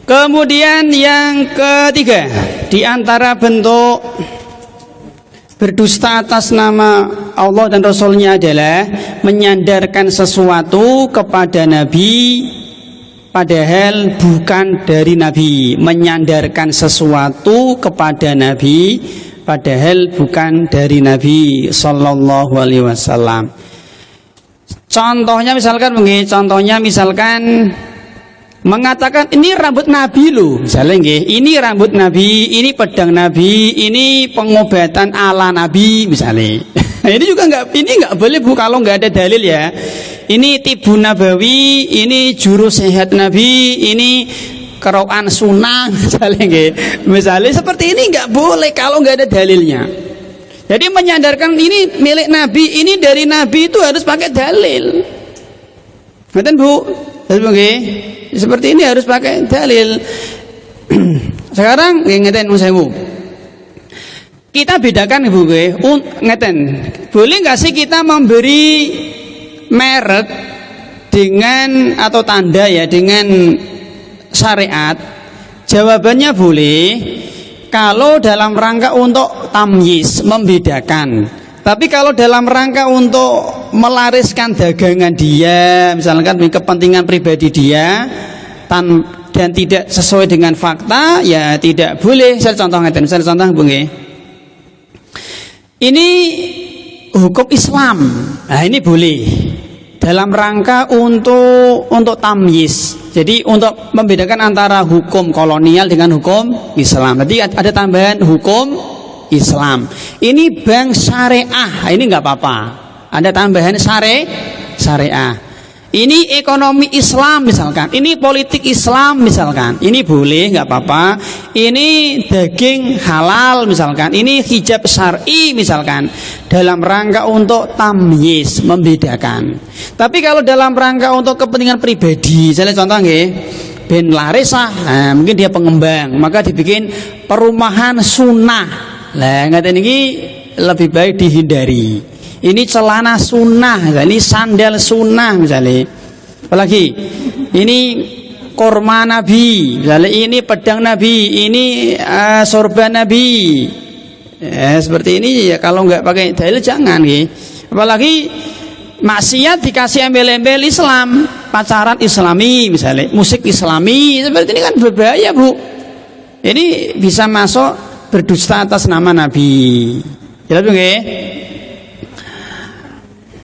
Kemudian yang ketiga, di antara bentuk berdusta atas nama Allah dan Rasulnya adalah menyandarkan sesuatu kepada Nabi padahal bukan dari Nabi. Menyandarkan sesuatu kepada Nabi padahal bukan dari Nabi Sallallahu Alaihi Wasallam. Contohnya misalkan mengatakan ini rambut Nabi loh, misalnya ini rambut Nabi, ini pedang Nabi, ini pengobatan ala Nabi misalnya. Ini juga nggak boleh Bu kalau nggak ada dalil ya. Ini tibu nabawi, ini juru sehat Nabi, ini keroan sunnah misalnya seperti ini nggak boleh kalau nggak ada dalilnya. Jadi menyandarkan ini milik Nabi, ini dari Nabi itu harus pakai dalil. Ngerti Bu? Seperti ini harus pakai dalil. Sekarang ngeten Musewu. Kita bedakan Ibu ngeten. Boleh nggak sih kita memberi merek dengan atau tanda ya dengan syariat? Jawabannya boleh kalau dalam rangka untuk tamyiz, membedakan. Tapi kalau dalam rangka untuk melariskan dagangan dia, misalkan kepentingan pribadi dia dan tidak sesuai dengan fakta, ya tidak boleh. Saya contoh Bu nggih. Ini hukum Islam. Nah, ini boleh. Dalam rangka untuk tamyiz. Jadi untuk membedakan antara hukum kolonial dengan hukum Islam. Nanti ada tambahan hukum Islam. Ini bank syariah, ini nggak apa-apa. Ada tambahan syariah. Ini ekonomi Islam misalkan. Ini politik Islam misalkan. Ini boleh, nggak apa-apa. Ini daging halal misalkan. Ini hijab syar'i misalkan. Dalam rangka untuk tamyiz, membedakan. Tapi kalau dalam rangka untuk kepentingan pribadi, saya contoh nggih. Ben laris nah, mungkin dia pengembang, maka dibikin perumahan sunnah. Lah ngaten iki lebih baik dihindari. Ini celana sunnah, ini sandal sunnah misalnya. Apalagi ini korma Nabi, misalnya ini pedang Nabi, ini sorban Nabi. Seperti ini ya kalau nggak pakai dalil jangan nih. Apalagi maksiat dikasih embel-embel Islam, pacaran Islami misalnya, musik Islami, seperti ini kan berbahaya Bu. Ini bisa masuk berdusta atas nama Nabi. Jelas nggih?